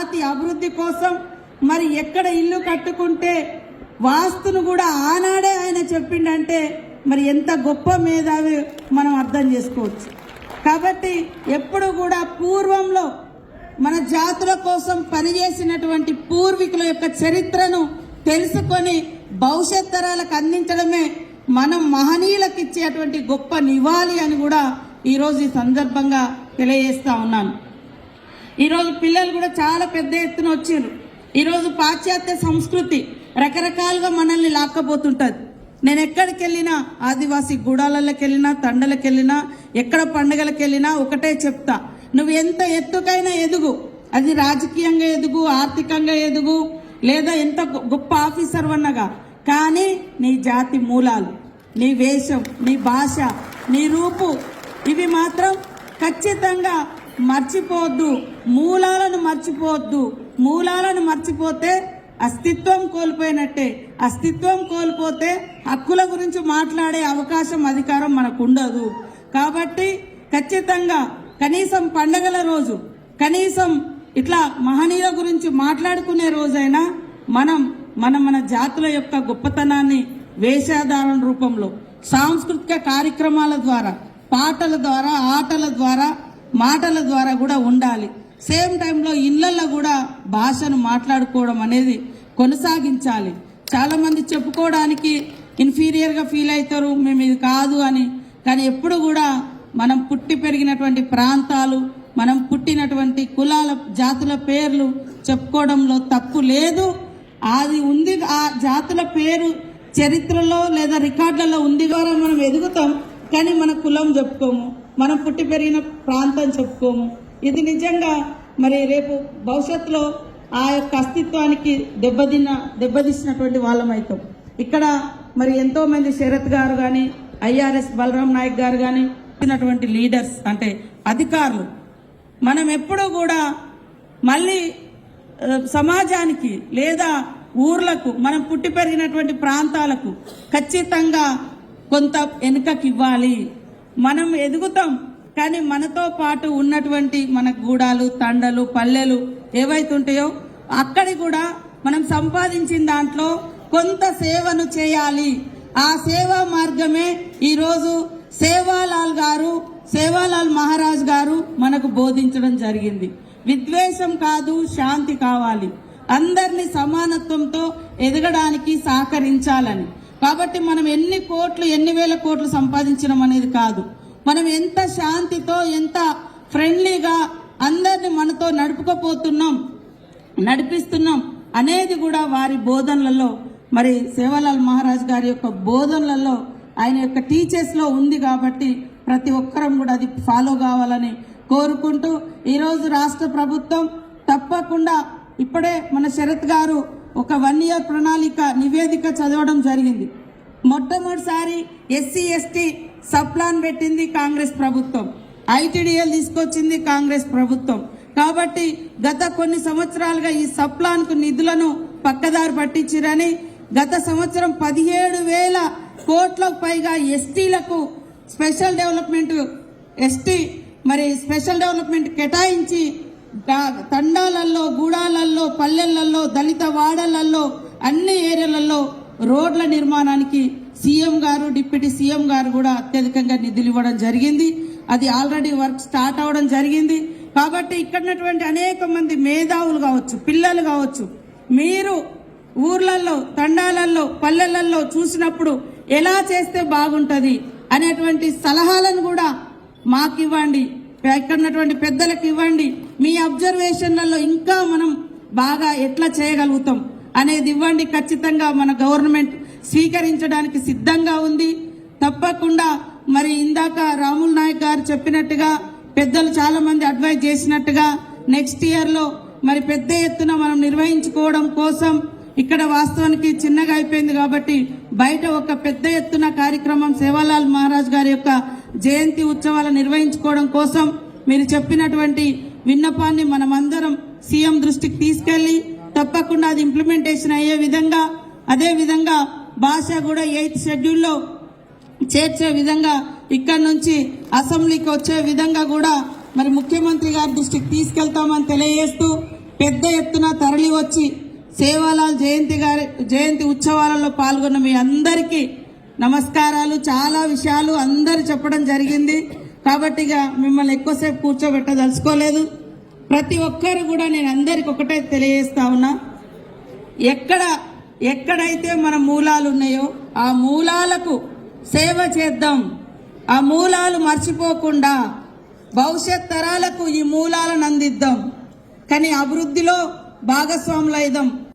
జాతి అభివృద్ధి కోసం మరి ఎక్కడ ఇల్లు కట్టుకుంటే వాస్తును కూడా ఆనాడే ఆయన చెప్పిండంటే మరి ఎంత గొప్ప మేధావి మనం అర్థం చేసుకోవచ్చు. కాబట్టి ఎప్పుడు కూడా పూర్వంలో మన జాతుల కోసం పనిచేసినటువంటి పూర్వీకుల యొక్క చరిత్రను తెలుసుకొని భవిష్యత్ తరాలకు అందించడమే మనం మహనీయులకు ఇచ్చేటువంటి గొప్ప నివాళి అని కూడా ఈరోజు ఈ సందర్భంగా తెలియజేస్తా ఉన్నాను. ఈరోజు పిల్లలు కూడా చాలా పెద్ద ఎత్తున వచ్చారు. ఈరోజు పాశ్చాత్య సంస్కృతి రకరకాలుగా మనల్ని లాక్కపోతుంటుంది. నేను ఎక్కడికి వెళ్ళినా, ఆదివాసీ గూడాలకి వెళ్ళినా, తండలకు వెళ్ళినా, ఎక్కడ పండుగలకు వెళ్ళినా ఒకటే చెప్తా, నువ్వు ఎంత ఎత్తుకైనా ఎదుగు, అది రాజకీయంగా ఎదుగు, ఆర్థికంగా ఎదుగు, లేదా ఎంత గొప్ప ఆఫీసర్ అన్నగా, కానీ నీ జాతి మూలాలు, నీ వేషం, నీ భాష, నీ రూపు, ఇవి మాత్రం ఖచ్చితంగా మర్చిపోవద్దు. మూలాలను మర్చిపోవద్దు. మూలాలను మర్చిపోతే అస్తిత్వం కోల్పోయినట్టే. అస్తిత్వం కోల్పోతే హక్కుల గురించి మాట్లాడే అవకాశం, అధికారం మనకు ఉండదు. కాబట్టి ఖచ్చితంగా కనీసం పండగల రోజు, కనీసం ఇట్లా మహనీయుల గురించి మాట్లాడుకునే రోజైనా మన జాతుల యొక్క గొప్పతనాన్ని వేషధారణ రూపంలో, సాంస్కృతిక కార్యక్రమాల ద్వారా, పాటల ద్వారా, ఆటల ద్వారా, మాటల ద్వారా కూడా ఉండాలి. సేమ్ టైంలో ఇళ్లలో కూడా భాషను మాట్లాడుకోవడం అనేది కొనసాగించాలి. చాలా మంది చెప్పుకోవడానికి ఇన్ఫీరియర్గా ఫీల్ అవుతారు, మేము ఇది కాదు అని. కానీ ఎప్పుడు కూడా మనం పుట్టి పెరిగినటువంటి ప్రాంతాలు, మనం పుట్టినటువంటి కులాల, జాతుల పేర్లు చెప్పుకోవడంలో తప్పు లేదు. అది ఉంది, ఆ జాతుల పేరు చరిత్రలో లేదా రికార్డులలో ఉంది ద్వారా మనం ఎదుగుతాం. కానీ మన కులం చెప్పుకోము, మనం పుట్టి పెరిగిన ప్రాంతం చెప్పుకోము. ఇది నిజంగా మరి రేపు భవిష్యత్తులో ఆ యొక్క అస్తిత్వానికి దెబ్బతీసినటువంటి వాళ్ళం అవుతాం. ఇక్కడ మరి ఎంతో మంది శరత్ గారు కానీ, ఐఆర్ఎస్ బలరాం నాయక్ గారు కానీ, ఇచ్చినటువంటి లీడర్స్ అంటే అధికారులు, మనం ఎప్పుడూ కూడా మళ్ళీ సమాజానికి లేదా ఊర్లకు, మనం పుట్టి పెరిగినటువంటి ప్రాంతాలకు ఖచ్చితంగా కొంత వెనుకకి ఇవ్వాలి. మనం ఎదుగుతాం, కానీ మనతో పాటు ఉన్నటువంటి మన గూడాలు, తండలు, పల్లెలు ఏవైతుంటాయో అక్కడి కూడా మనం సంపాదించిన దాంట్లో కొంత సేవను చేయాలి. ఆ సేవా మార్గమే ఈరోజు సేవాలాల్ మహారాజ్ గారు మనకు బోధించడం జరిగింది. విద్వేషం కాదు, శాంతి కావాలి, అందరినీ సమానత్వంతో ఎదగడానికి సహకరించాలని. కాబట్టి మనం ఎన్ని కోట్లు, ఎన్ని వేల కోట్లు సంపాదించడం అనేది కాదు, మనం ఎంత శాంతితో, ఎంత ఫ్రెండ్లీగా అందరిని మనతో నడిపిస్తున్నాం అనేది కూడా వారి బోధనలలో, మరి సేవాలాల్ మహారాజ్ గారి యొక్క బోధనలలో, ఆయన యొక్క టీచర్స్లో ఉంది. కాబట్టి ప్రతి ఒక్కరం కూడా అది ఫాలో కావాలని కోరుకుంటూ, ఈరోజు రాష్ట్ర ప్రభుత్వం తప్పకుండా, ఇప్పుడే మన శరత్ గారు ఒక 1 year ప్రణాళిక నివేదిక చదవడం జరిగింది. మొట్టమొదటిసారి ఎస్సీ ఎస్టీ సబ్ ప్లాన్ పెట్టింది కాంగ్రెస్ ప్రభుత్వం, ఐటీడీఎల్ తీసుకొచ్చింది కాంగ్రెస్ ప్రభుత్వం. కాబట్టి గత కొన్ని సంవత్సరాలుగా ఈ సబ్ ప్లాన్ కు నిధులను పక్కదారి పట్టించారని, గత సంవత్సరం 17,000 కోట్లకు పైగా ఎస్టీలకు స్పెషల్ డెవలప్మెంట్ కేటాయించి తండాలలో, గూడాలలో, పల్లెలలో, దళిత వాడలలో, అన్ని ఏరియాలలో రోడ్ల నిర్మాణానికి సీఎం గారు, డిప్యూటీ సీఎం గారు కూడా అత్యధికంగా నిధులు ఇవ్వడం జరిగింది. అది ఆల్రెడీ వర్క్ స్టార్ట్ అవడం జరిగింది. కాబట్టి ఇక్కడ ఉన్నటువంటి అనేక మంది మేధావులు కావచ్చు, పిల్లలు కావచ్చు, మీరు ఊర్లలో, తండాలలో, పల్లెలలో చూసినప్పుడు ఎలా చేస్తే బాగుంటుంది అనేటువంటి సలహాలను కూడా మాకు ఇవ్వండి, ఇక్కడ ఉన్నటువంటి పెద్దలకు ఇవ్వండి. మీ అబ్జర్వేషన్లలో ఇంకా మనం బాగా ఎట్లా చేయగలుగుతాం అనేది ఇవ్వండి. ఖచ్చితంగా మన గవర్నమెంట్ స్వీకరించడానికి సిద్ధంగా ఉంది. తప్పకుండా మరి ఇందాక రాముల్ నాయక్ గారు చెప్పినట్టుగా, పెద్దలు చాలా మంది అడ్వైజ్ చేసినట్టుగా నెక్స్ట్ ఇయర్లో మరి పెద్ద ఎత్తున మనం నిర్వహించుకోవడం కోసం, ఇక్కడ వాస్తవానికి చిన్నగా అయిపోయింది కాబట్టి బయట ఒక పెద్ద ఎత్తున కార్యక్రమం సేవాలాల్ మహారాజ్ గారి యొక్క జయంతి ఉత్సవాలు నిర్వహించుకోవడం కోసం మీరు చెప్పినటువంటి విన్నపాన్ని మనమందరం సీఎం దృష్టికి తీసుకెళ్లి తప్పకుండా అది ఇంప్లిమెంటేషన్ అయ్యే విధంగా, అదే విధంగా భాష కూడా 8th షెడ్యూల్లో చేర్చే విధంగా, ఇక్కడ నుంచి అసెంబ్లీకి వచ్చే విధంగా కూడా మరి ముఖ్యమంత్రి గారి దృష్టికి తీసుకెళ్తామని తెలియజేస్తూ, పెద్ద ఎత్తున తరలి వచ్చి సేవాలాల్ జయంతి ఉత్సవాలలో పాల్గొన్న మీ అందరికీ నమస్కారాలు. చాలా విషయాలు అందరు చెప్పడం జరిగింది కాబట్టి ఇక మిమ్మల్ని ఎక్కువసేపు కూర్చోబెట్టదలుచుకోలేదు. ప్రతి ఒక్కరు కూడా నేను అందరికి ఒకటే తెలియజేస్తా ఉన్నా, ఎక్కడైతే మన మూలాలు ఉన్నాయో ఆ మూలాలకు సేవ చేద్దాం. ఆ మూలాలు మర్చిపోకుండా భవిష్యత్ తరాలకు ఈ మూలాలను అందిద్దాం. కానీ అభివృద్ధిలో భాగస్వాములు అయిదాం.